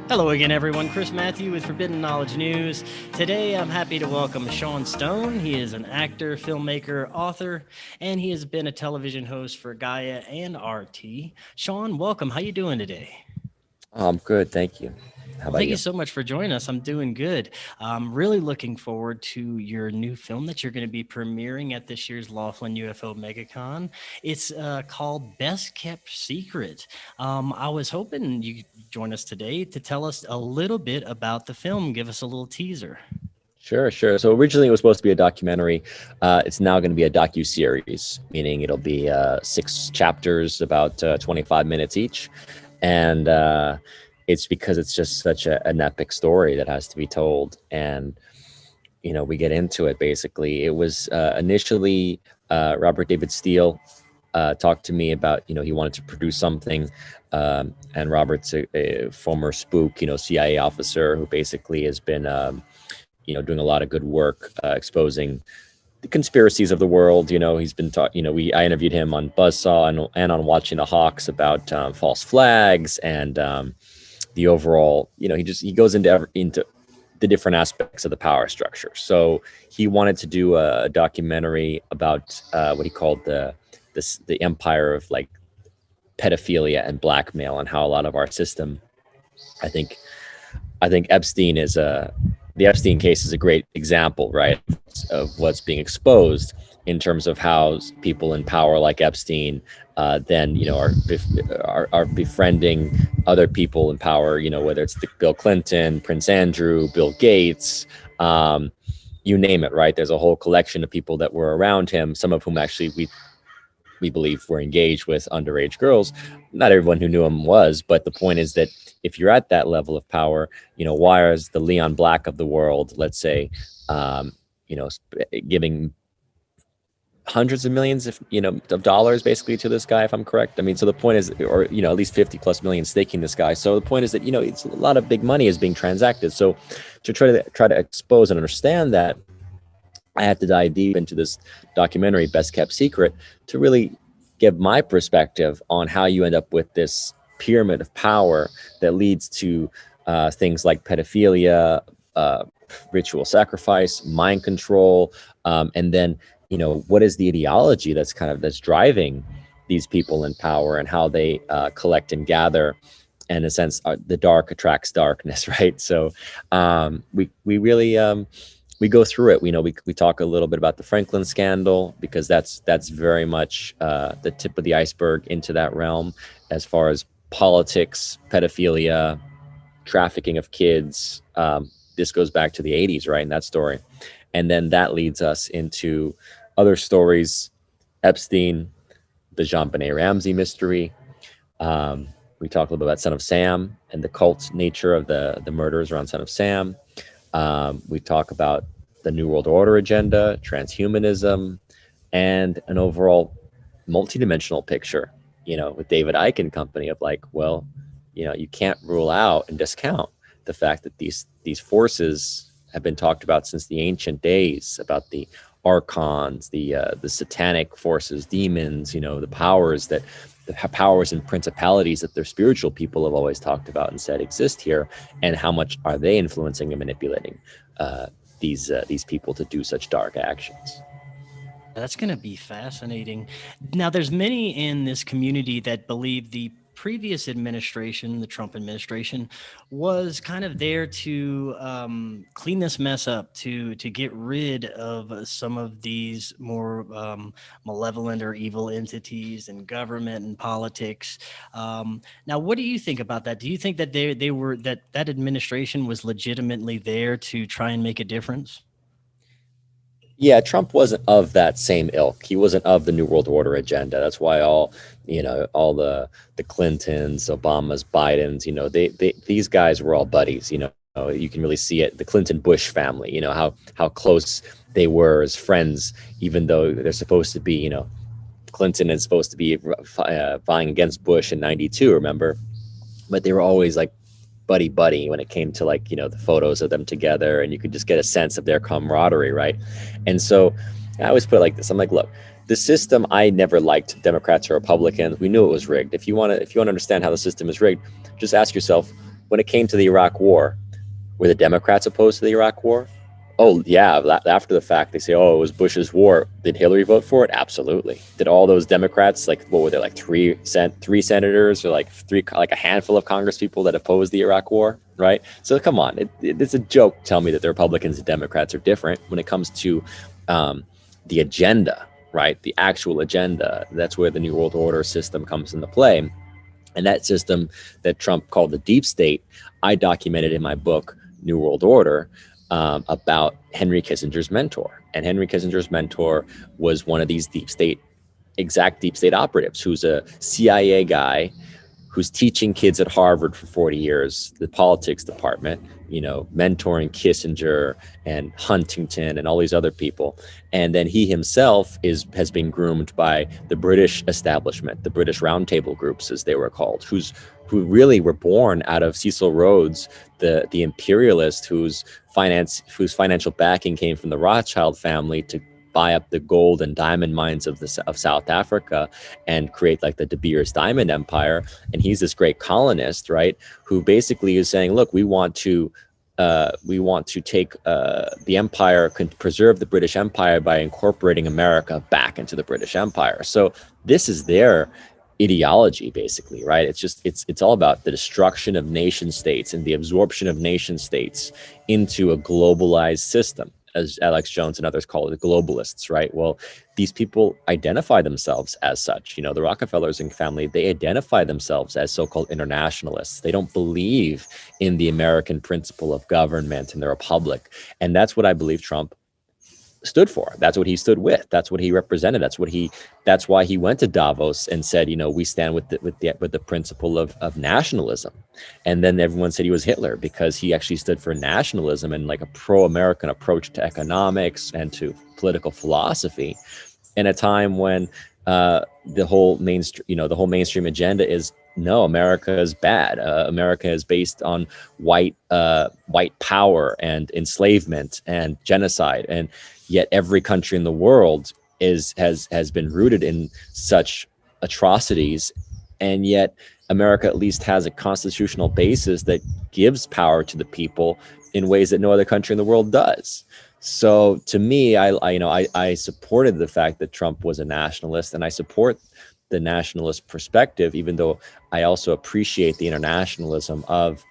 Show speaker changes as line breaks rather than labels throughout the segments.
Hello again, everyone. Chris Matthew with Forbidden Knowledge News. Today, I'm happy to welcome Sean Stone. He is an actor, filmmaker, author, and he has been a television host for Gaia and RT. Sean, welcome. How you doing today?
I'm good, thank you. How
Well,
about
thank you
you?
so much for joining us. I'm doing good. I'm really looking forward to your new film that you're going to be premiering at this year's Laughlin UFO MegaCon. It's called Best Kept Secret. I was hoping you could join us today to tell us a little bit about the film. Give us a little teaser.
Sure, sure. So originally it was supposed to be a documentary. It's now going to be a docu-series, meaning it'll be 6 chapters, about 25 minutes each, and it's because it's just such an epic story that has to be told. And we get into it. Basically, it was initially Robert David Steele talked to me about, he wanted to produce something. And Robert's a former spook, CIA officer who basically has been, doing a lot of good work exposing the conspiracies of the world. He's been taught, I interviewed him on Buzzsaw and on Watching the Hawks about false flags and the overall, he goes into the different aspects of the power structure. So he wanted to do a documentary about what he called the empire of like pedophilia and blackmail, and how a lot of our system, I think I think Epstein is the Epstein case is a great example, right, of what's being exposed in terms of how people in power like Epstein then are befriending other people in power. Whether it's Bill Clinton, Prince Andrew, Bill Gates. You name it, right? There's a whole collection of people that were around him, some of whom actually we believe were engaged with underage girls. Not everyone who knew him was, but the point is that if you're at that level of power, why is the Leon Black of the world, let's say, um, giving hundreds of millions of dollars basically to this guy, if I'm correct. I mean, so the point is, or at least 50 plus million staking this guy. So the point is that it's a lot of big money is being transacted. So to try to expose and understand that, I had to dive deep into this documentary, Best Kept Secret, to really give my perspective on how you end up with this pyramid of power that leads to things like pedophilia, uh, ritual sacrifice, mind control, and then what is the ideology that's driving these people in power, and how they collect and gather. And in a sense, the dark attracts darkness, right? So we really we go through it. We talk a little bit about the Franklin scandal, because that's very much the tip of the iceberg into that realm, as far as politics, pedophilia, trafficking of kids. This goes back to the 80s, right, in that story. And then that leads us into other stories: Epstein, the Jean-Benet Ramsey mystery. We talk a little bit about Son of Sam and the cult nature of the murders around Son of Sam. We talk about the New World Order agenda, transhumanism, and an overall multidimensional picture, with David Icke and company, of like, well, you can't rule out and discount the fact that these forces have been talked about since the ancient days, about the archons, the satanic forces, demons, the powers and principalities that their spiritual people have always talked about and said exist here, and how much are they influencing and manipulating these people to do such dark actions.
That's going to be fascinating. Now, there's many in this community that believe the previous administration, the Trump administration, was kind of there to clean this mess up, to get rid of some of these more malevolent or evil entities in government and politics. Now, what do you think about that? Do you think that they were that administration was legitimately there to try and make a difference?
Yeah, Trump wasn't of that same ilk. He wasn't of the New World Order agenda. That's why all the Clintons, Obamas, Bidens, these guys were all buddies. You can really see it. The Clinton Bush family, how close they were as friends, even though they're supposed to be, Clinton is supposed to be vying against Bush in '92. Remember, but they were always like buddy buddy when it came to, like, the photos of them together, and you could just get a sense of their camaraderie, right? And so I always put it like this: I'm like, look, the system, I never liked Democrats or Republicans. We knew it was rigged. If you want to understand how the system is rigged, just ask yourself, When it came to the Iraq War, were the Democrats opposed to the Iraq War? Oh yeah, after the fact they say, "Oh, it was Bush's war." Did Hillary vote for it? Absolutely. Did all those Democrats, like what were there, like three senators or like like a handful of Congress people that opposed the Iraq War, right? So come on, it's a joke. Tell me that the Republicans and Democrats are different when it comes to um, the agenda, right? The actual agenda. That's where the New World Order system comes into play. And that system that Trump called the deep state, I documented in my book, New World Order, about Henry Kissinger's mentor. And Henry Kissinger's mentor was one of these exact deep state operatives, who's a CIA guy who's teaching kids at Harvard for 40 years, the politics department, mentoring Kissinger and Huntington and all these other people. And then he himself has been groomed by the British establishment, the British roundtable groups, as they were called, who really were born out of Cecil Rhodes, the imperialist whose financial backing came from the Rothschild family to buy up the gold and diamond mines of South Africa and create like the De Beers Diamond Empire. And he's this great colonist, right, who basically is saying, look, we want to take the empire, preserve the British Empire by incorporating America back into the British Empire. So this is their ideology, basically, right? It's all about the destruction of nation states and the absorption of nation states into a globalized system, as Alex Jones and others call it, the globalists, right? Well, these people identify themselves as such. The Rockefellers and family, they identify themselves as so-called internationalists. They don't believe in the American principle of government and the republic. And that's what I believe Trump stood for. That's what he stood with. That's what he represented. That's why he went to Davos and said, we stand with the principle of nationalism. And then everyone said he was Hitler because he actually stood for nationalism and like a pro-American approach to economics and to political philosophy in a time when the whole mainstream agenda is, no, America is bad. America is based on white power and enslavement and genocide, and yet every country in the world has been rooted in such atrocities, and yet America at least has a constitutional basis that gives power to the people in ways that no other country in the world does. So to me, I supported the fact that Trump was a nationalist, and I support the nationalist perspective, even though I also appreciate the internationalism of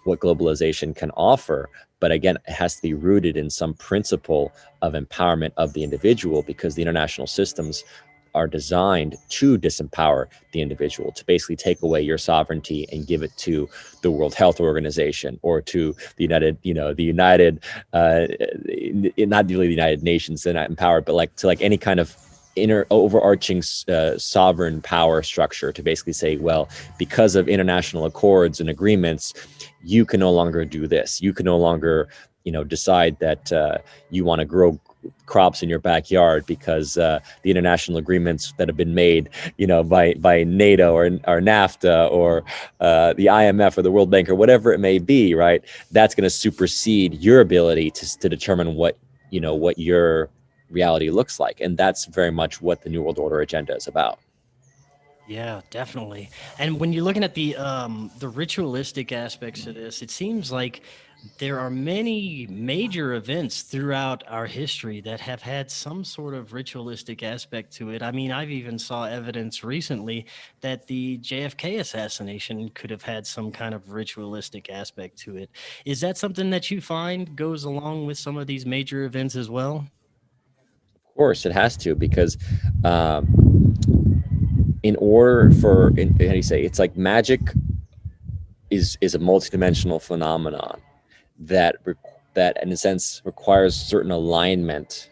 what globalization can offer. But again, it has to be rooted in some principle of empowerment of the individual, because the international systems are designed to disempower the individual, to basically take away your sovereignty and give it to the World Health Organization or to not really the United Nations, they're not empowered, but like to like any kind of overarching sovereign power structure, to basically say, well, because of international accords and agreements, you can no longer do this. You can no longer, decide that you want to grow crops in your backyard because the international agreements that have been made, by NATO or NAFTA or the IMF or the World Bank or whatever it may be, right? That's going to supersede your ability to determine what your reality looks like. And that's very much what the New World Order agenda is about.
Yeah, definitely. And when you're looking at the ritualistic aspects of this, it seems like there are many major events throughout our history that have had some sort of ritualistic aspect to it. I mean, I've even saw evidence recently that the JFK assassination could have had some kind of ritualistic aspect to it. Is that something that you find goes along with some of these major events as well?
Of course, it has to, because in order for, how do you say, it's like magic is a multidimensional phenomenon that that in a sense requires certain alignment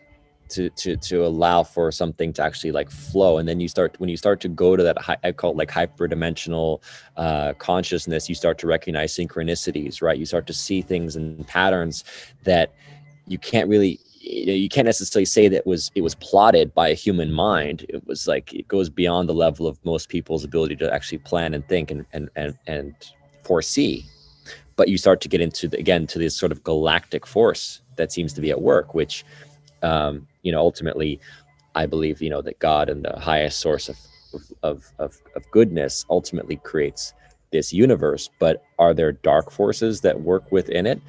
to allow for something to actually like flow. And then when you start to go to that I call it like hyperdimensional consciousness, you start to recognize synchronicities, right? You start to see things and patterns that you can't necessarily say that it was plotted by a human mind. It was like, it goes beyond the level of most people's ability to actually plan and think and foresee. But you start to get into again to this sort of galactic force that seems to be at work, which ultimately I believe that God and the highest source of goodness ultimately creates this universe, but are there dark forces that work within it?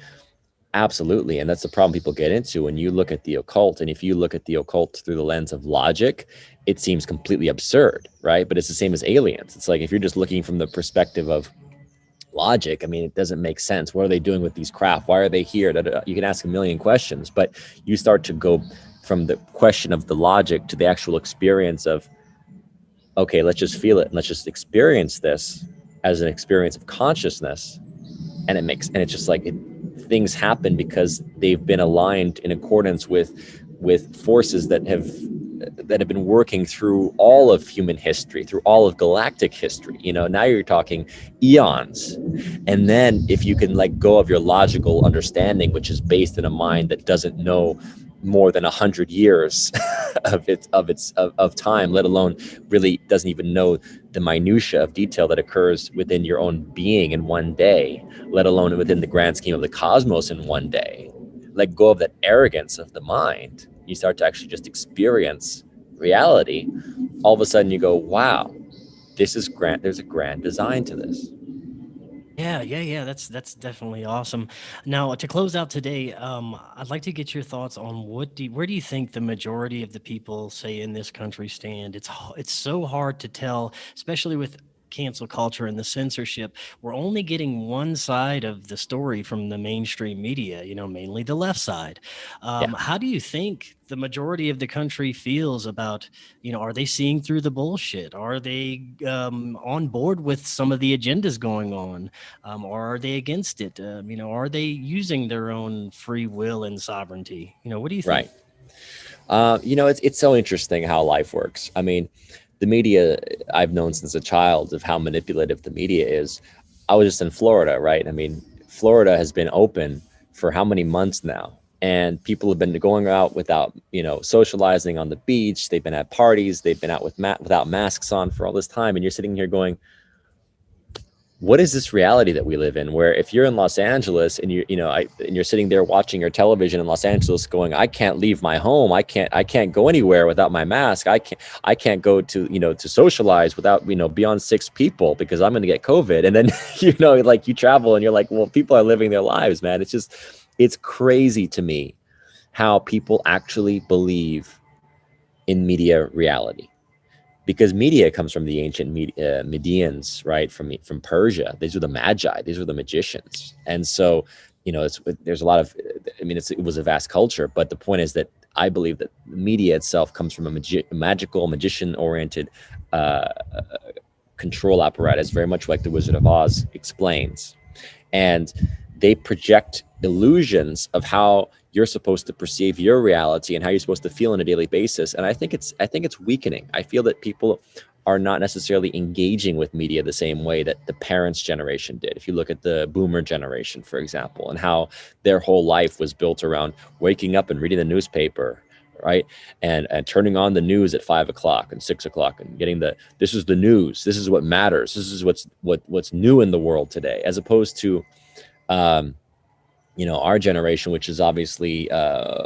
Absolutely. And that's the problem people get into when you look at the occult. And if you look at the occult through the lens of logic, it seems completely absurd, right? But it's the same as aliens. It's like if you're just looking from the perspective of logic, I mean, it doesn't make sense. What are they doing with these craft? Why are they here? You can ask a million questions, but you start to go from the question of the logic to the actual experience of, okay, let's just feel it and let's just experience this as an experience of consciousness. And it's just like things happen because they've been aligned in accordance with forces that have been working through all of human history, through all of galactic history. You know, now you're talking eons. And then if you can let go of your logical understanding, which is based in a mind that doesn't know more than 100 years of time, let alone really doesn't even know the minutia of detail that occurs within your own being in one day, let alone within the grand scheme of the cosmos in one day. Let go of that arrogance of the mind. You start to actually just experience reality. All of a sudden you go, wow, this is grand. There's a grand design to this.
Yeah, yeah, yeah. That's definitely awesome. Now, to close out today, I'd like to get your thoughts on where do you think the majority of the people, say in this country, stand? It's so hard to tell, especially with cancel culture and the censorship. We're only getting one side of the story from the mainstream media. Mainly the left side.
Yeah,
How do you think the majority of the country feels about? Are they seeing through the bullshit? Are they on board with some of the agendas going on? Or are they against it? Are they using their own free will and sovereignty? What do you
right.
think?
It's so interesting how life works. I mean, the media, I've known since a child of how manipulative the media is. I was just in Florida, right? I mean, Florida has been open for how many months now? And people have been going out without, socializing on the beach. They've been at parties. They've been out without masks on for all this time. And you're sitting here going, what is this reality that we live in, where if you're in Los Angeles and and you're sitting there watching your television in Los Angeles going, I can't leave my home, I can't go anywhere without my mask, I can't go to socialize without beyond 6 people because I'm going to get COVID. And then like you travel and you're like, well, people are living their lives, man. It's crazy to me how people actually believe in media reality, because media comes from the ancient Medians, right? From Persia. These were the magi. These were the magicians. And so, there's a lot of, I mean, it was a vast culture, but the point is that I believe that media itself comes from a magical, magician-oriented uh, control apparatus, very much like the Wizard of Oz explains. And they project illusions of how you're supposed to perceive your reality and how you're supposed to feel on a daily basis. And I think it's weakening. I feel that people are not necessarily engaging with media the same way that the parents' generation did. If you look at the boomer generation, for example, and how their whole life was built around waking up and reading the newspaper, right, and turning on the news at 5 o'clock and 6 o'clock and getting this is the news, this is what matters, this is what's new in the world today, as opposed to um, our generation, which is obviously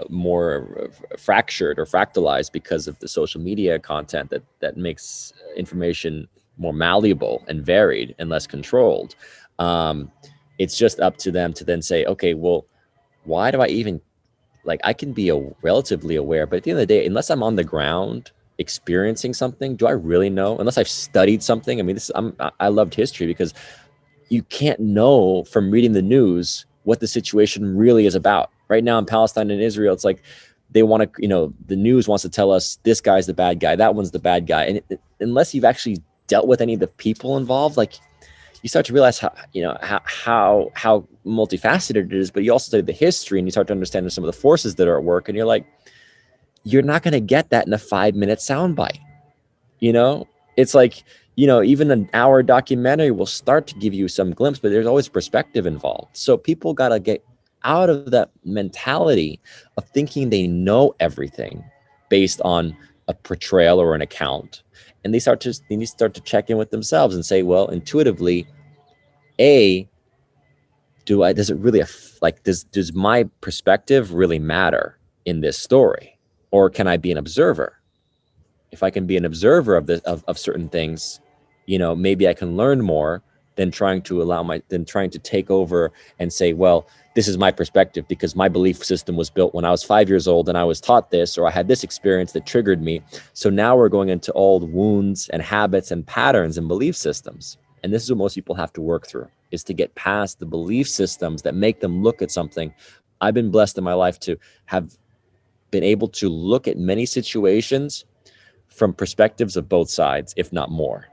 more fractured or fractalized because of the social media content that makes information more malleable and varied and less controlled. Um, it's just up to them to then say, okay, well, why do I even, like, I can be relatively aware, but at the end of the day, unless I'm on the ground experiencing something, do I really know? Unless I've studied something. I mean, I loved history because you can't know from reading the news what the situation really is about. Right now in Palestine and Israel, it's like they want to, the news wants to tell us this guy's the bad guy, that one's the bad guy. And unless you've actually dealt with any of the people involved, like, you start to realize how multifaceted it is, but you also study the history and you start to understand some of the forces that are at work. And you're like, you're not going to get that in a 5-minute soundbite. It's like, even an hour documentary will start to give you some glimpse, but there's always perspective involved. So people got to get out of that mentality of thinking they know everything based on a portrayal or an account. And they need to start to check in with themselves and say, well, intuitively, A, does it really, like, does my perspective really matter in this story? Or can I be an observer? If I can be an observer of certain things, maybe I can learn more than trying to take over and say, well, this is my perspective because my belief system was built when I was 5 years old and I was taught this, or I had this experience that triggered me. So now we're going into old wounds and habits and patterns and belief systems. And this is what most people have to work through, is to get past the belief systems that make them look at something. I've been blessed in my life to have been able to look at many situations from perspectives of both sides, if not more.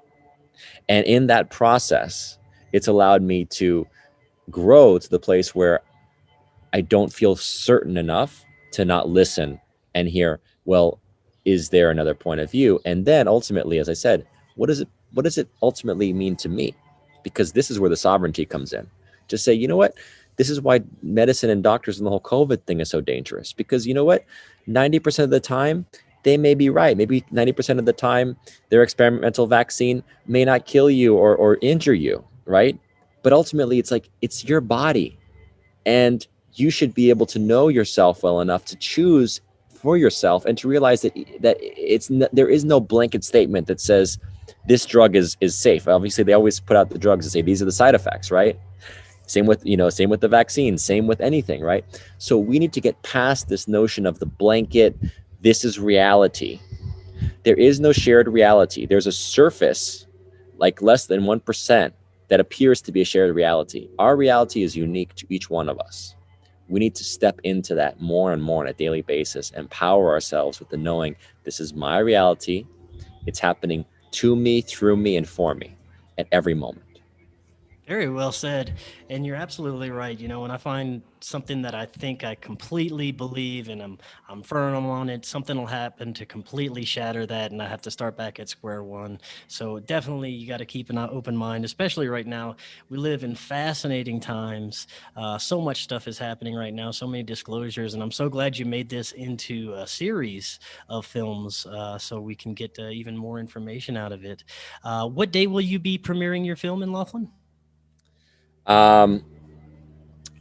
And in that process, it's allowed me to grow to the place where I don't feel certain enough to not listen and hear, well, is there another point of view? And then ultimately, as I said, what does it ultimately mean to me? Because this is where the sovereignty comes in. To say, you know what? This is why medicine and doctors and the whole COVID thing is so dangerous. Because you know what? 90% of the time, they may be right. Maybe 90% of the time, their experimental vaccine may not kill you or injure you, right? But ultimately, it's like, it's your body. And you should be able to know yourself well enough to choose for yourself and to realize that there is no blanket statement that says this drug is safe. Obviously, they always put out the drugs and say these are the side effects, right? Same with the vaccine, same with anything, right? So we need to get past this notion of the blanket, this is reality. There is no shared reality. There's a surface, like less than 1%, that appears to be a shared reality. Our reality is unique to each one of us. We need to step into that more and more on a daily basis, empower ourselves with the knowing this is my reality. It's happening to me, through me, and for me at every moment.
Very well said. And you're absolutely right. When I find something that I think I completely believe and I'm firm on it, something will happen to completely shatter that and I have to start back at square one. So definitely you got to keep an open mind, especially right now. We live in fascinating times. So much stuff is happening right now, so many disclosures, and I'm so glad you made this into a series of films so we can get even more information out of it. What day will you be premiering your film in Laughlin?
Um,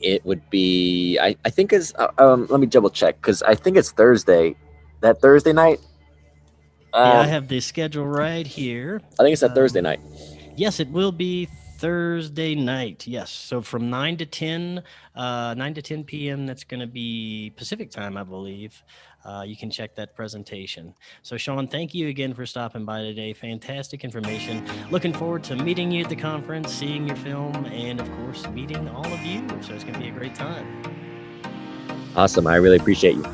it would be, I think is, let me double check, because I think it's Thursday, that Thursday night.
Yeah, I
Um,
have the schedule right here.
I think it's that Thursday night.
Yes, it will be Thursday night. Yes, so from 9 to 10 p.m. That's going to be Pacific time, I believe. You can check that presentation. So, Sean, thank you again for stopping by today. Fantastic information. Looking forward to meeting you at the conference, seeing your film, and of course, meeting all of you. So it's going to be a great time.
Awesome. I really appreciate you.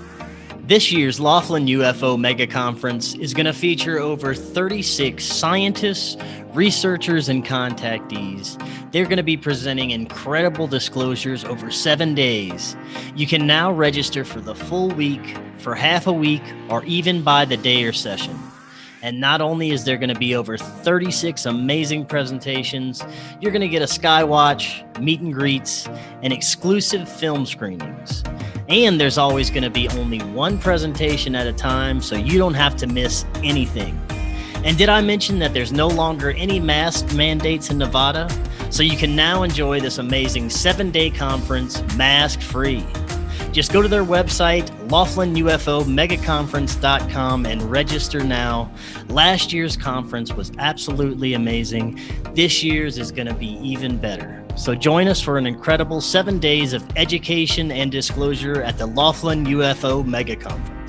This year's Laughlin UFO Mega Conference is going to feature over 36 scientists, researchers, and contactees. They're going to be presenting incredible disclosures over 7 days. You can now register for the full week, for half a week, or even by the day or session. And not only is there going to be over 36 amazing presentations, you're going to get a skywatch, meet and greets, and exclusive film screenings. And there's always going to be only one presentation at a time, so you don't have to miss anything. And did I mention that there's no longer any mask mandates in Nevada? So you can now enjoy this amazing 7-day conference mask-free. Just go to their website, LaughlinUFOMegaconference.com, and register now. Last year's conference was absolutely amazing. This year's is going to be even better. So join us for an incredible 7 days of education and disclosure at the Laughlin UFO Mega Conference.